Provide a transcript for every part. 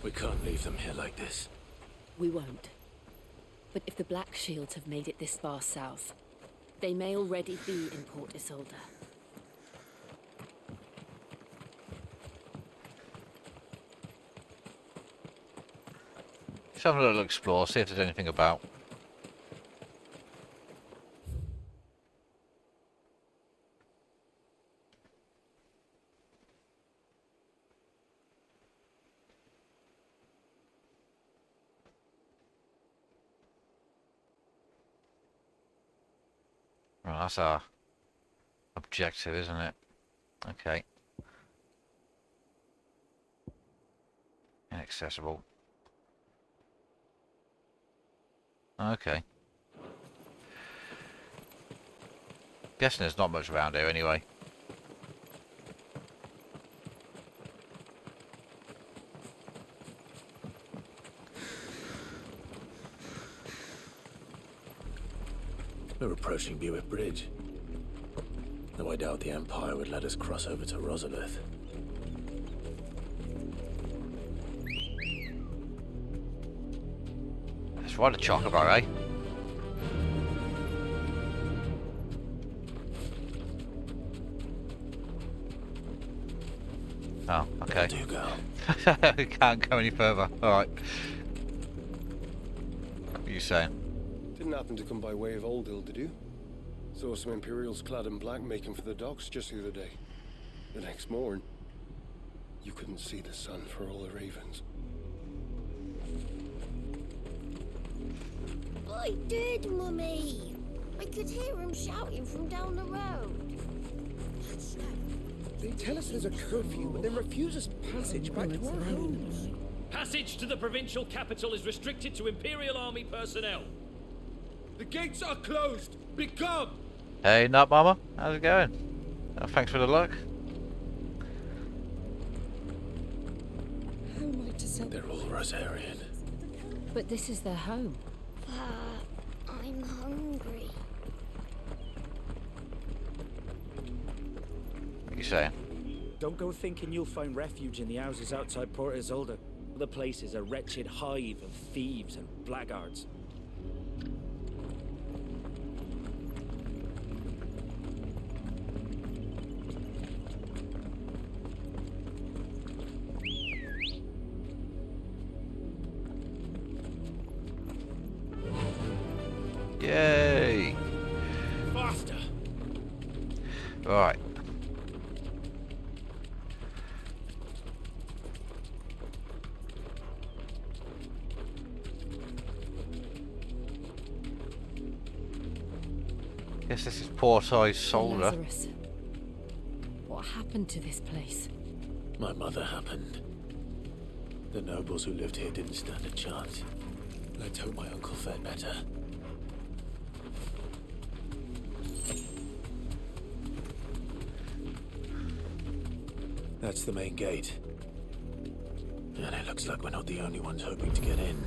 We can't leave them here like this. We won't. But if the Black Shields have made it this far south, they may already be in Port Isolde. Let's have a little explore, see if there's anything about. Well, that's our objective, isn't it? Okay. Inaccessible. Okay. Guessing there's not much around here anyway. We're approaching Buick Bridge. Though I doubt the Empire would let us cross over to Rosalith. That's right, a chocobo, eh? Oh, okay. Do go. We can't go any further. Alright. What are you saying? Didn't happen to come by way of Oldhill, did you? Saw some Imperials clad in black making for the docks just the other day. The next morn, you couldn't see the sun for all the ravens. I did, Mummy. I could hear him shouting from down the road. They tell us there's a curfew and then refuse us passage back to our homes. Passage to the provincial capital is restricted to Imperial Army personnel. The gates are closed! Become! Hey, Nut Mama, how's it going? Thanks for the luck. How am I to sell? They're all Rosarian. But this is their home. I'm hungry. What are you saying? Don't go thinking you'll find refuge in the houses outside Port Isolde. The place is a wretched hive of thieves and blackguards. Yay! Faster! Right. Guess this is Port Isolde. Lazarus. What happened to this place? My mother happened. The nobles who lived here didn't stand a chance. Let's hope my uncle fared better. That's the main gate. And it looks like we're not the only ones hoping to get in.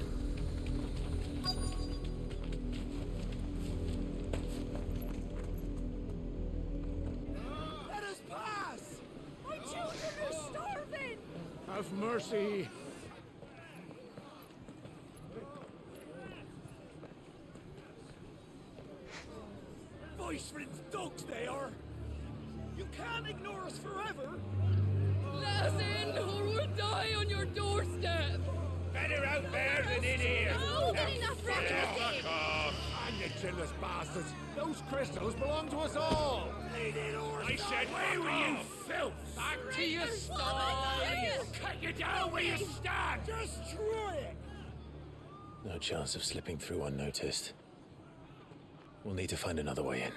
Let us pass! My children are starving! Have mercy! Voice-ridden dogs they are! You can't ignore us forever! Let us in, or we'll die on your doorstep! Better out there than in here! No, get enough Fuck off! And you chinless bastards! Those crystals belong to us all! I said, where were you, filth? Back to your sties! Cut you down where you stand! Destroy it! No chance of slipping through unnoticed. We'll need to find another way in.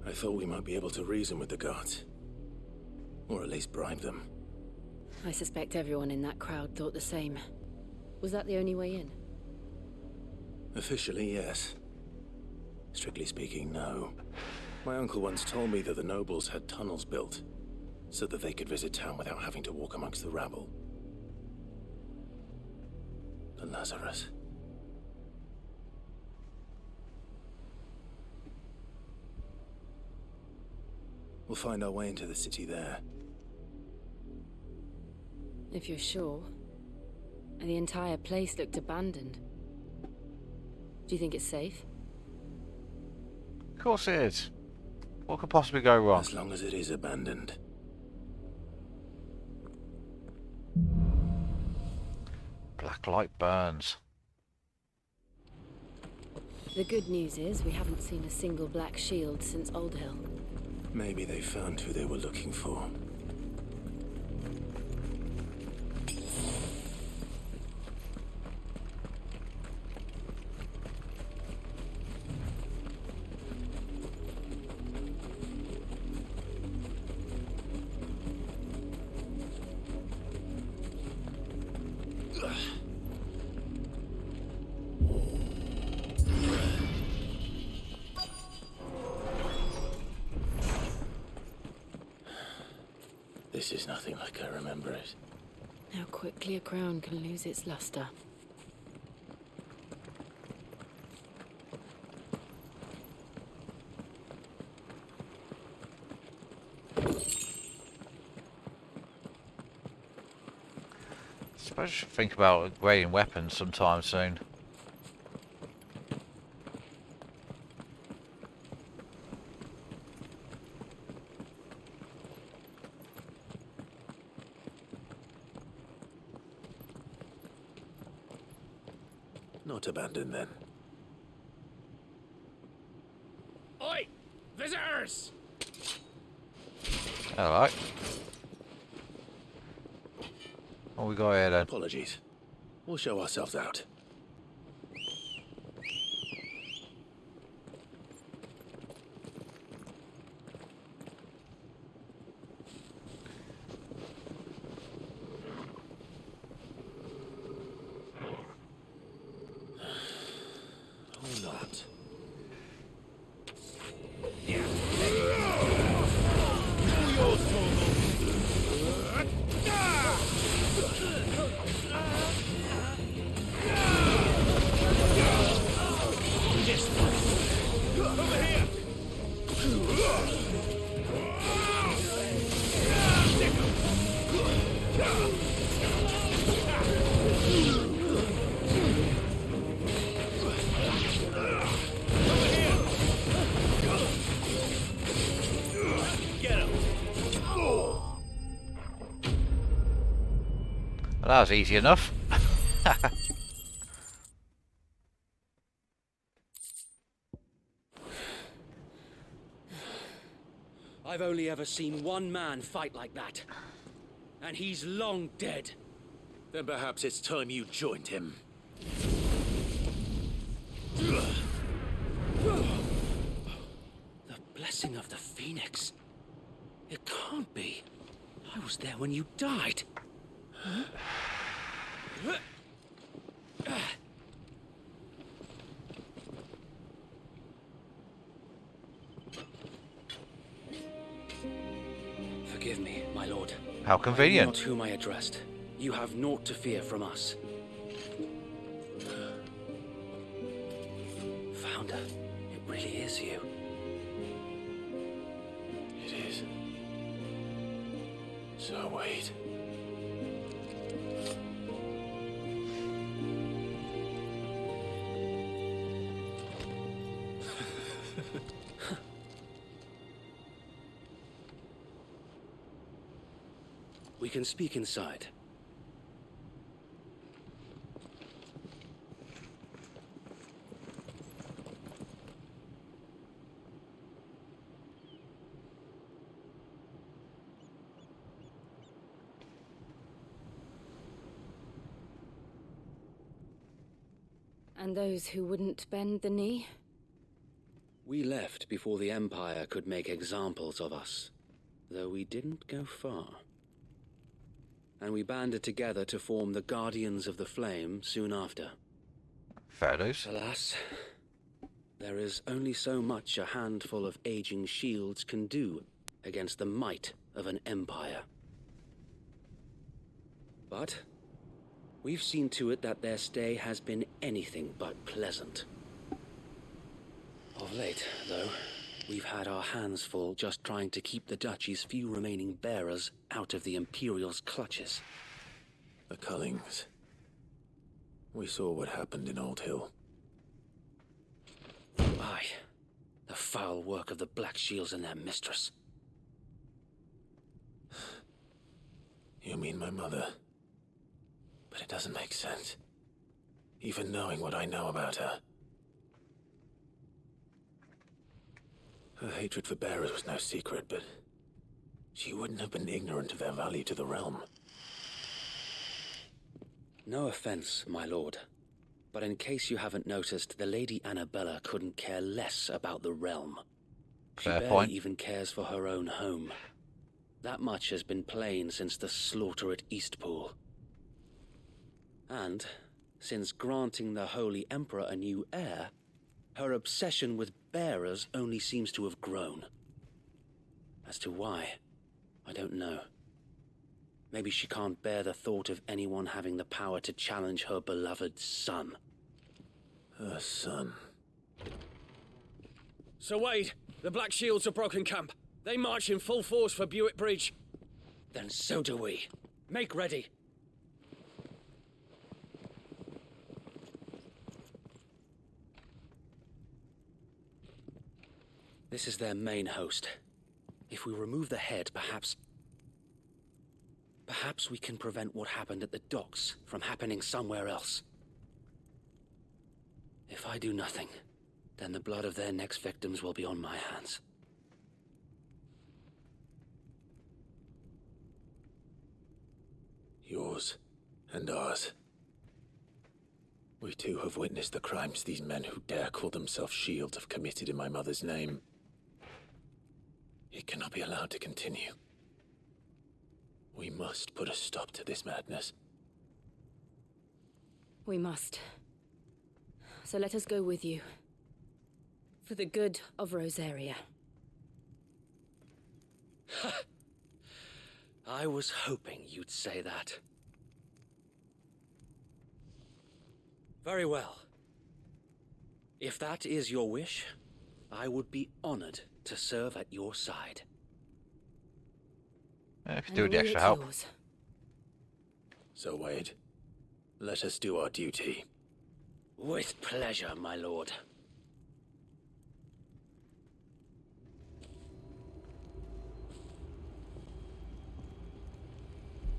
I thought we might be able to reason with the guards. Or at least bribe them. I suspect everyone in that crowd thought the same. Was that the only way in? Officially, yes. Strictly speaking, no. My uncle once told me that the nobles had tunnels built, so that they could visit town without having to walk amongst the rabble. But Lazarus... We'll find our way into the city there. If you're sure. The entire place looked abandoned. Do you think it's safe? Of course it is. What could possibly go wrong? As long as it is abandoned. Black light burns. The good news is we haven't seen a single black shield since Old Hill. Maybe they found who they were looking for. This is nothing like I remember it. How quickly a crown can lose its luster. Suppose I should think about upgrading weapons sometime soon. Not abandoned then. Oi! Visitors! Alright. What we got here then? Apologies. We'll show ourselves out. Or not. Well, that was easy enough. I've only ever seen one man fight like that. And he's long dead. Then perhaps it's time you joined him. The blessing of the Phoenix. It can't be. I was there when you died. Forgive me, my lord. How convenient. Not whom I addressed. You have naught to fear from us. Founder, it really is you. It is. So wait. We can speak inside. And those who wouldn't bend the knee? We left before the Empire could make examples of us, though we didn't go far. And we banded together to form the Guardians of the Flame soon after. Fair dues. Alas, there is only so much a handful of aging shields can do against the might of an empire. But we've seen to it that their stay has been anything but pleasant. Of late, though, We've had our hands full just trying to keep the Duchy's few remaining bearers out of the Imperial's clutches. The Cullings. We saw what happened in Old Hill. Aye. The foul work of the Black Shields and their mistress. You mean my mother? But it doesn't make sense. Even knowing what I know about her. Her hatred for bearers was no secret, but she wouldn't have been ignorant of their value to the realm. No offense, my lord, but in case you haven't noticed, the Lady Annabella couldn't care less about the realm. She Fair barely point. even cares for her own home. That much has been plain since the slaughter at Eastpool. And, since granting the Holy Emperor a new heir, her obsession with bearers only seems to have grown. As to why, I don't know. Maybe she can't bear the thought of anyone having the power to challenge her beloved son. Her son. Sir Wade, the Black Shields have broken camp. They march in full force for Buick Bridge. Then so do we. Make ready. This is their main host. If we remove the head, perhaps we can prevent what happened at the docks from happening somewhere else. If I do nothing, then the blood of their next victims will be on my hands. Yours and ours. We too have witnessed the crimes these men who dare call themselves shields have committed in my mother's name. It cannot be allowed to continue. We must put a stop to this madness. We must. So let us go with you. For the good of Rosaria. I was hoping you'd say that. Very well. If that is your wish, I would be honored to serve at your side. If you do the extra help. So, Wade, let us do our duty. With pleasure, my lord.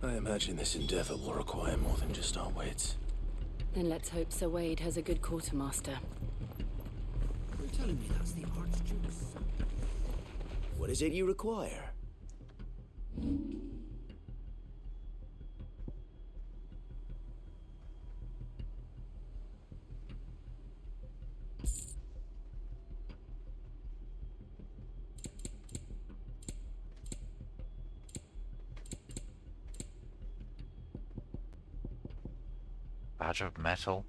I imagine this endeavor will require more than just our wits. Then let's hope Sir Wade has a good quartermaster. You're telling me that's the Archduke's son? What is it you require? Badge of metal.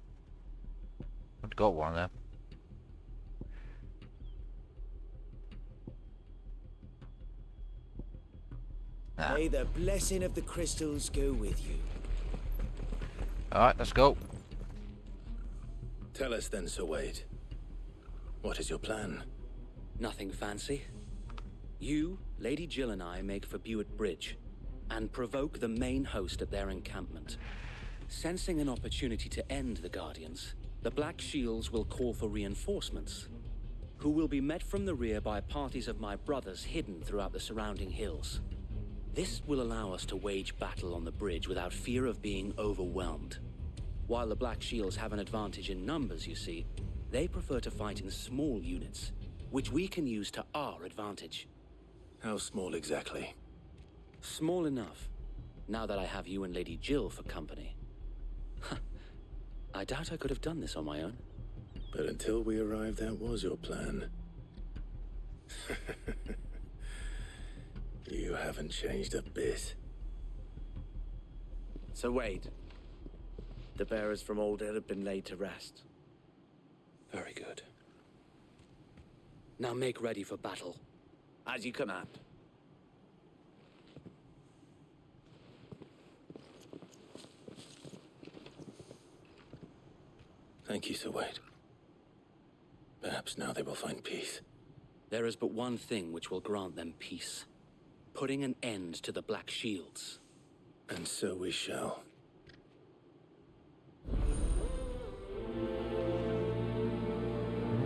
I've got one of them. Nah. May the blessing of the crystals go with you. Alright, let's go. Tell us then, Sir Wade. What is your plan? Nothing fancy. You, Lady Jill and I make for Buick Bridge, and provoke the main host at their encampment. Sensing an opportunity to end the Guardians, the Black Shields will call for reinforcements, who will be met from the rear by parties of my brothers hidden throughout the surrounding hills. This will allow us to wage battle on the bridge without fear of being overwhelmed. While the Black Shields have an advantage in numbers, you see, they prefer to fight in small units, which we can use to our advantage. How small exactly? Small enough, now that I have you and Lady Jill for company. I doubt I could have done this on my own. But until we arrived, that was your plan. You haven't changed a bit. So Wade, the bearers from Old Hill have been laid to rest. Very good. Now make ready for battle. As you command. Thank you, Sir Wade. Perhaps now they will find peace. There is but one thing which will grant them peace. Putting an end to the Black Shields. And so we shall.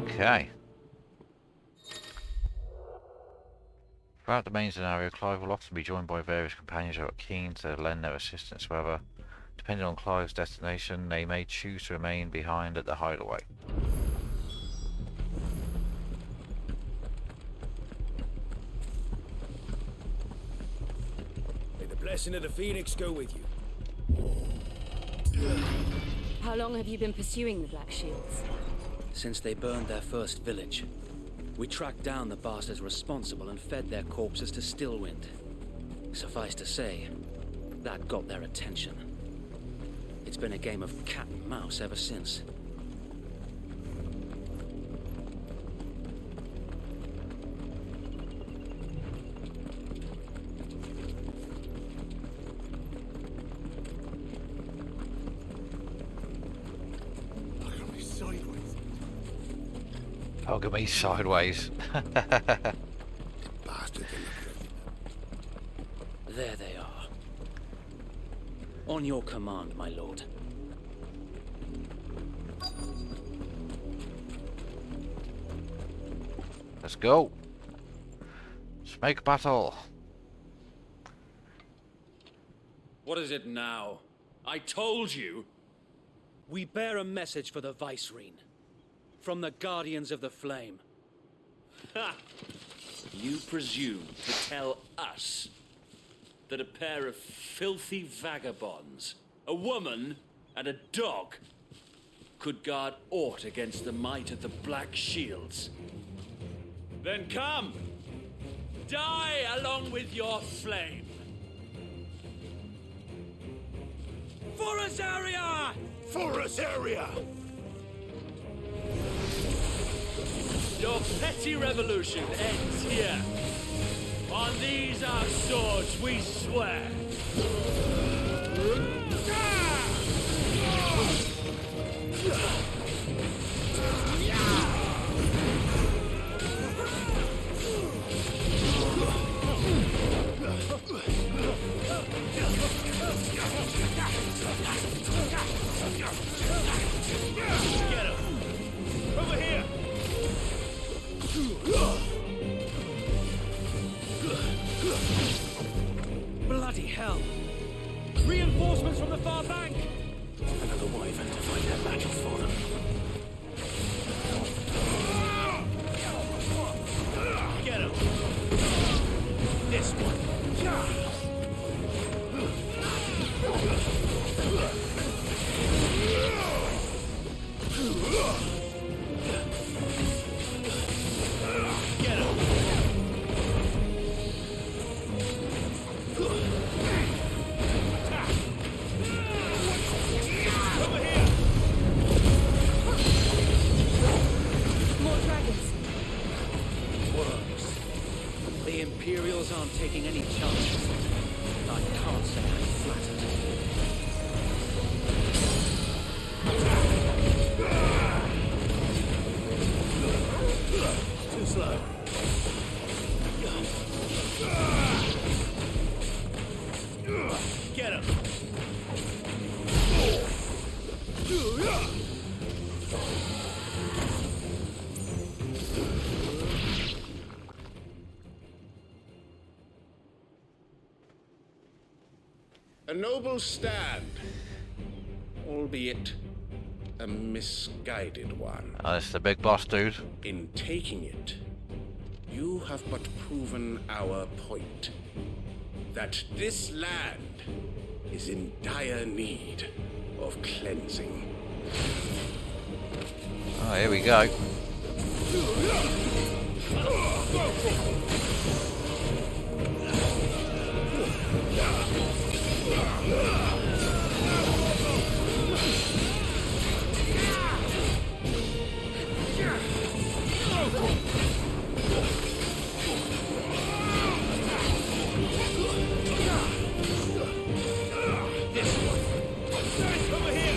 Okay. Throughout the main scenario, Clive will often be joined by various companions who are keen to lend their assistance. However, depending on Clive's destination, they may choose to remain behind at the hideaway. May the blessing of the Phoenix go with you. How long have you been pursuing the Black Shields? Since they burned their first village, we tracked down the bastards responsible and fed their corpses to Stillwind. Suffice to say, that got their attention. It's been a game of cat and mouse ever since. Look at me sideways. There they are. On your command, my lord. Let's go. Let's make battle. What is it now? I told you. We bear a message for the Vicereine. From the Guardians of the Flame. Ha! You presume to tell us that a pair of filthy vagabonds, a woman and a dog, could guard aught against the might of the Black Shields? Then come! Die along with your flame! For Azaria! For Azaria! Your petty revolution ends here. On these our swords we swear. Get him! Over here! Bloody hell! Reinforcements from the far bank! Another wyvern to fight their battle for them. Get him! This one! Get him! Over here! More dragons. Worms. The Imperials aren't taking any chances. I can't say I'm flattered. Too slow. Get him! A noble stand, albeit a misguided one. Oh, this is the big boss, dude. In taking it, you have but proven our point. That this land is in dire need of cleansing. Oh, here we go. Over here!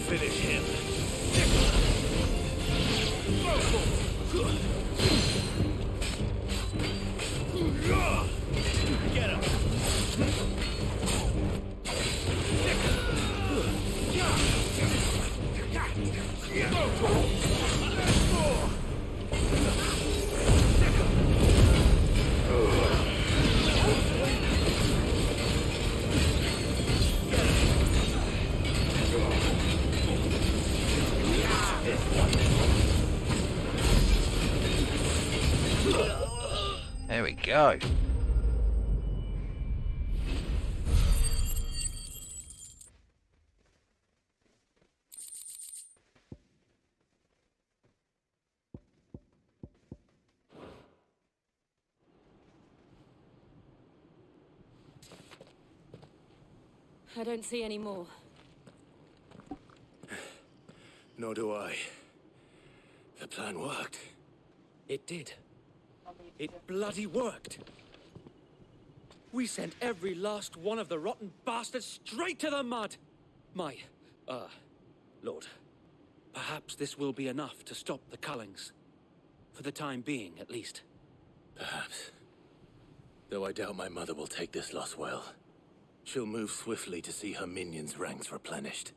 finish him. Get him. There we go. I don't see any more. Nor do I. The plan worked. It did. It bloody worked. We sent every last one of the rotten bastards straight to the mud. Lord, perhaps this will be enough to stop the Cullings. For the time being, at least. Perhaps. Though I doubt my mother will take this loss well. She'll move swiftly to see her minions' ranks replenished.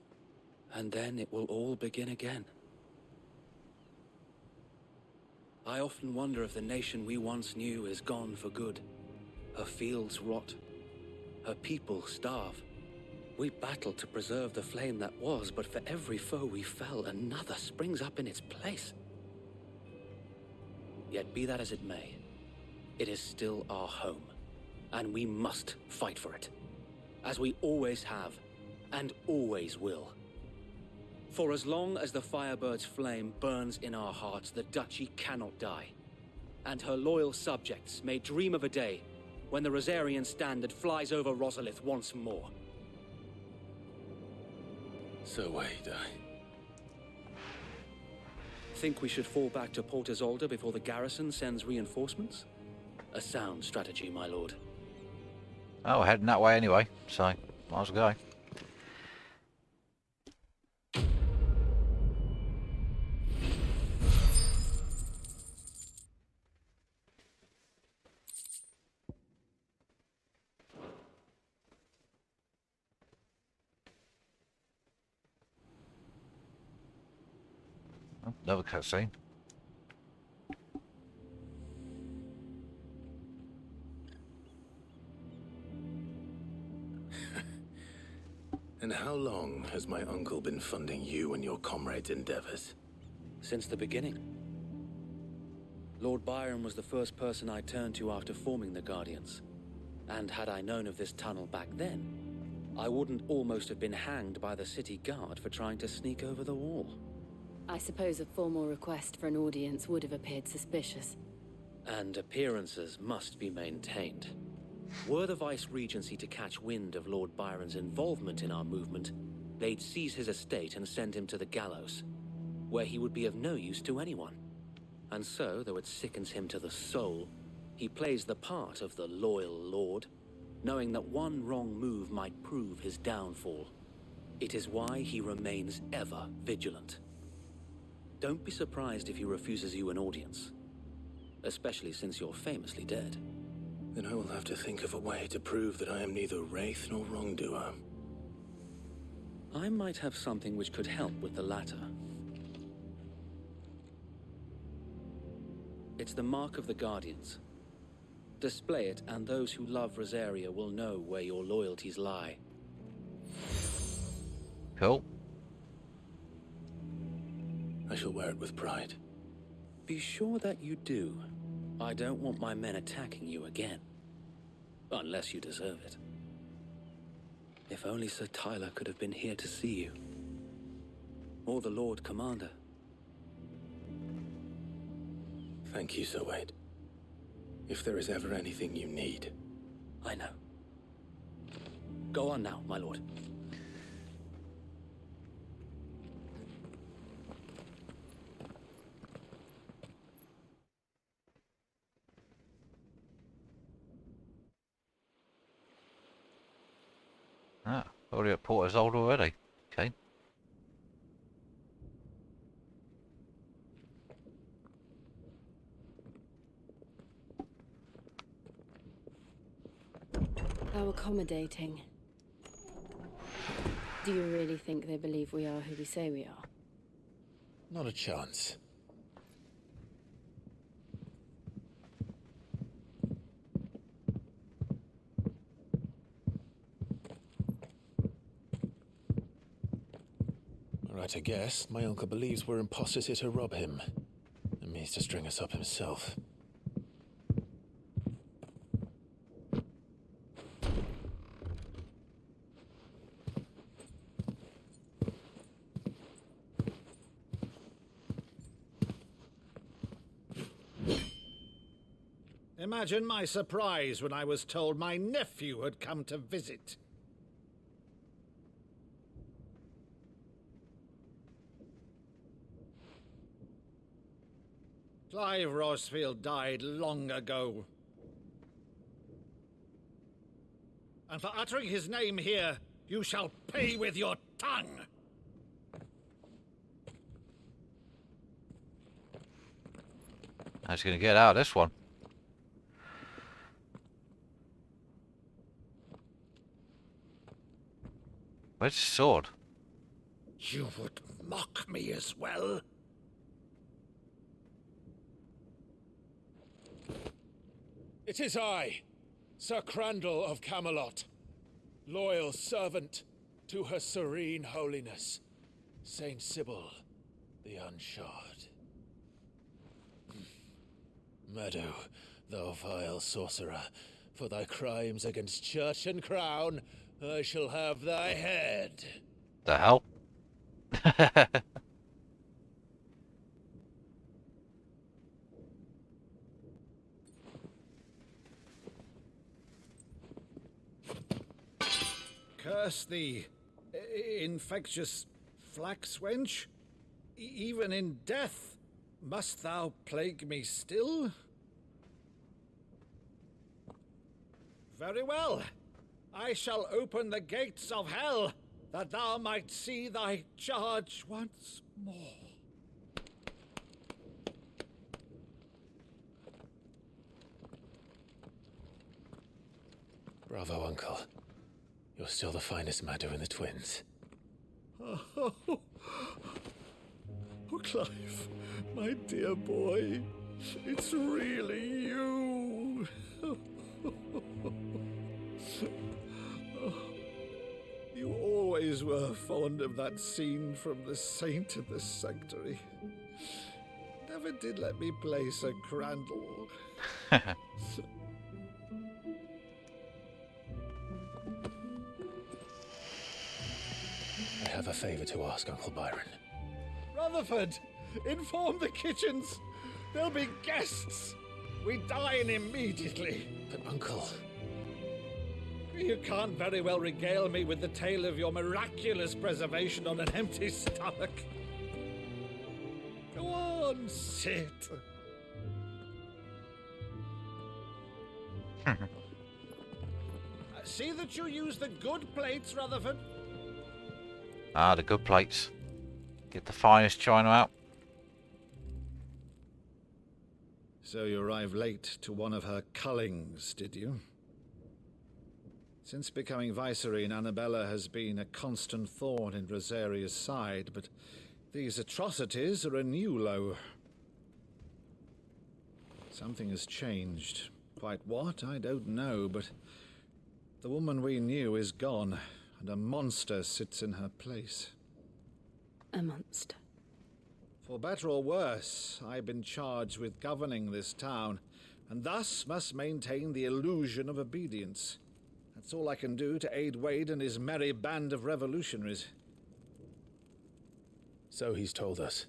And then it will all begin again. I often wonder if the nation we once knew is gone for good. Her fields rot. Her people starve. We battled to preserve the flame that was, but for every foe we fell, another springs up in its place. Yet be that as it may, it is still our home, and we must fight for it, as we always have, and always will. For as long as the Firebird's flame burns in our hearts, the Duchy cannot die. And her loyal subjects may dream of a day when the Rosarian standard flies over Rosalith once more. So wait, Think we should fall back to Port Isolde before the garrison sends reinforcements? A sound strategy, my lord. Oh, we're heading that way anyway, so might as well go. Oh, another cutscene. And how long has my uncle been funding you and your comrades' endeavors? Since the beginning. Lord Byron was the first person I turned to after forming the Guardians. And had I known of this tunnel back then, I wouldn't almost have been hanged by the city guard for trying to sneak over the wall. I suppose a formal request for an audience would have appeared suspicious. And appearances must be maintained. Were the Vice-Regency to catch wind of Lord Byron's involvement in our movement, they'd seize his estate and send him to the gallows, where he would be of no use to anyone. And so, though it sickens him to the soul, he plays the part of the loyal lord, knowing that one wrong move might prove his downfall. It is why he remains ever vigilant. Don't be surprised if he refuses you an audience, especially since you're famously dead. Then I will have to think of a way to prove that I am neither wraith nor wrongdoer. I might have something which could help with the latter. It's the mark of the Guardians. Display it, and those who love Rosaria will know where your loyalties lie. Cool. I shall wear it with pride. Be sure that you do. I don't want my men attacking you again. Unless you deserve it. If only Sir Tyler could have been here to see you. Or the Lord Commander. Thank you, Sir Wade. If there is ever anything you need. I know. Go on now, my lord. Ah, already at Port Isolde already. Okay. How accommodating. Do you really think they believe we are who we say we are? Not a chance. Right, I guess. My uncle believes we're imposters here to rob him. And means to string us up himself. Imagine my surprise when I was told my nephew had come to visit. Clive Rosfield died long ago. And for uttering his name here, you shall pay with your tongue! How's he gonna get out of this one? Where's his sword? You would mock me as well? It is I, Sir Crandall of Camelot, loyal servant to Her Serene Holiness, Saint Sybil the Unshod. Meadow, thou vile sorcerer, for thy crimes against church and crown, I shall have thy head. The hell? Curse thee, infectious flax wench. Even in death, must thou plague me still? Very well. I shall open the gates of hell, that thou might see thy charge once more. Bravo, Uncle. You're still the finest Maddo in the twins. Oh, Clive, my dear boy, it's really you. You always were fond of that scene from The Saint in the Sanctuary. Never did let me play Sir Crandall. I have a favor to ask, Uncle Byron. Rutherford, inform the kitchens. There'll be guests. We dine immediately. But, Uncle... You can't very well regale me with the tale of your miraculous preservation on an empty stomach. Go on, sit. See that you use the good plates, Rutherford. Ah, the good plates. Get the finest china out. So you arrived late to one of her cullings, did you? Since becoming Vicereine, Annabella has been a constant thorn in Rosaria's side, but these atrocities are a new low. Something has changed. Quite what, I don't know, but the woman we knew is gone, and a monster sits in her place. A monster? For better or worse, I've been charged with governing this town, and thus must maintain the illusion of obedience. That's all I can do to aid Wade and his merry band of revolutionaries. So he's told us.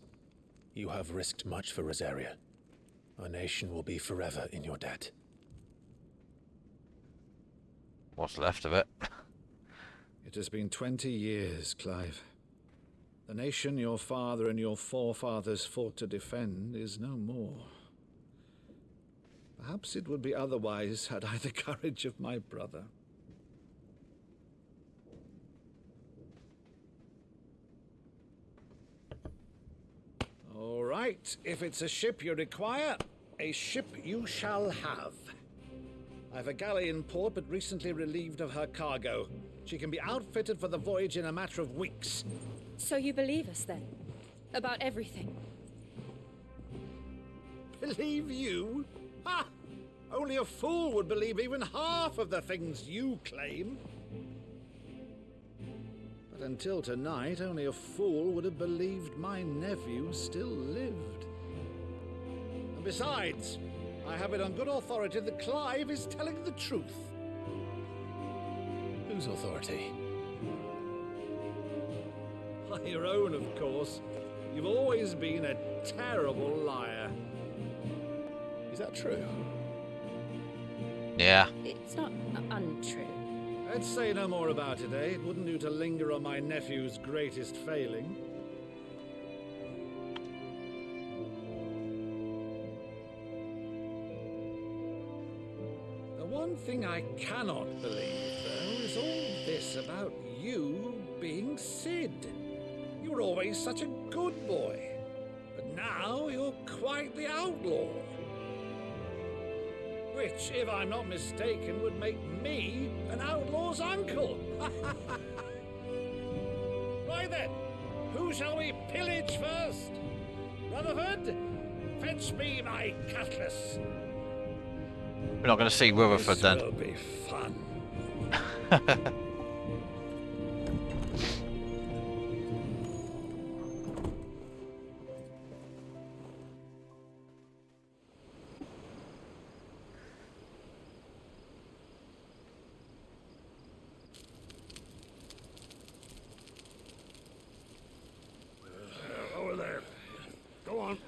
You have risked much for Rosaria. Our nation will be forever in your debt. What's left of it? It has been 20 years, Clive. The nation your father and your forefathers fought to defend is no more. Perhaps it would be otherwise had I the courage of my brother. All right, if it's a ship you require, a ship you shall have. I've a galley in port, but recently relieved of her cargo. She can be outfitted for the voyage in a matter of weeks. So you believe us then? About everything? Believe you? Ha! Only a fool would believe even half of the things you claim. But until tonight, only a fool would have believed my nephew still lived. And besides, I have it on good authority that Clive is telling the truth. Whose authority? Your own, of course. You've always been a terrible liar. Is that true? Yeah. It's not untrue. Let's say no more about it, eh? It wouldn't do to linger on my nephew's greatest failing. The one thing I cannot believe, though, is all this about you being Sid. You were always such a good boy, but now you're quite the outlaw. Which, if I'm not mistaken, would make me an outlaw's uncle. Right then, who shall we pillage first? Rutherford, fetch me my cutlass. We're not going to see Rutherford then. This will be fun. Over there. Go on.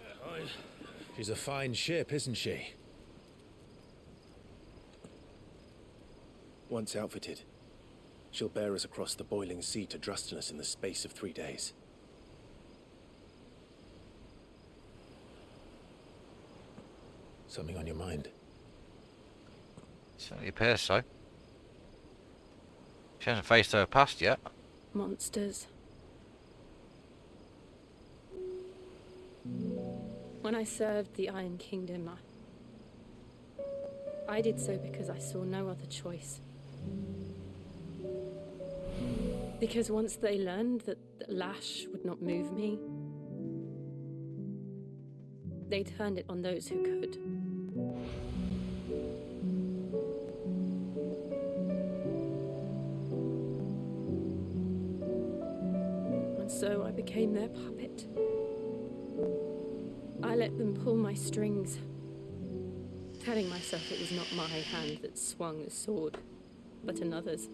She's a fine ship, isn't she? Once outfitted, she'll bear us across the boiling sea to Drustinus in the space of 3 days. Something on your mind? Certainly appears so. She hasn't faced her past yet. Monsters. When I served the Iron Kingdom, I did so because I saw no other choice. Because once they learned that the lash would not move me, they turned it on those who could. And so I became their puppet. I let them pull my strings, telling myself it was not my hand that swung the sword, but another's.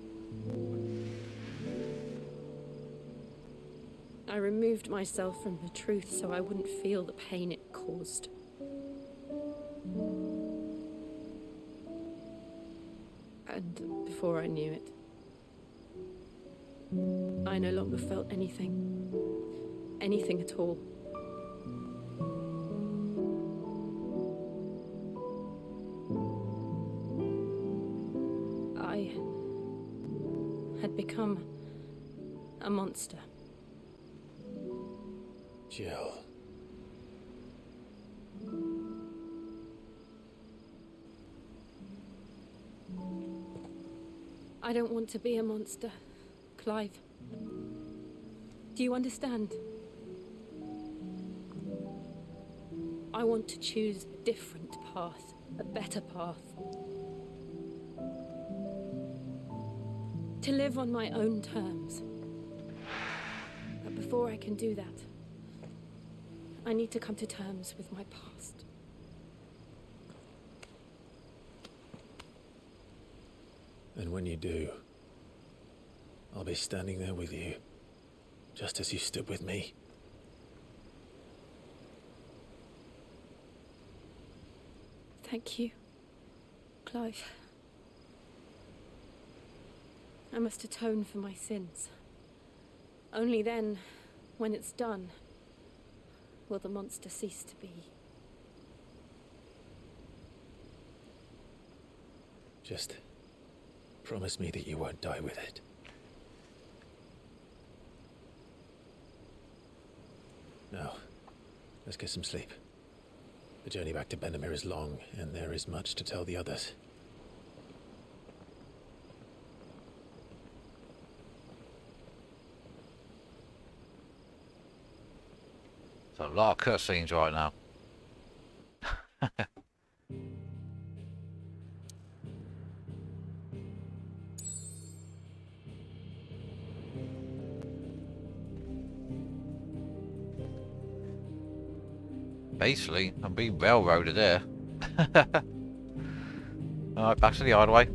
I removed myself from the truth so I wouldn't feel the pain it caused. And before I knew it, I no longer felt anything. Anything at all. I had become a monster. Jill. I don't want to be a monster, Clive. Do you understand? I want to choose a different path, a better path. To live on my own terms. But before I can do that, I need to come to terms with my past. And when you do, I'll be standing there with you, just as you stood with me. Thank you, Clive. I must atone for my sins. Only then, when it's done, will the monster cease to be. Just promise me that you won't die with it. Now, let's get some sleep. The journey back to Benamir is long, and there is much to tell the others. There's a lot of cutscenes right now. Basically, I'm being railroaded there. Alright, back to the hideaway.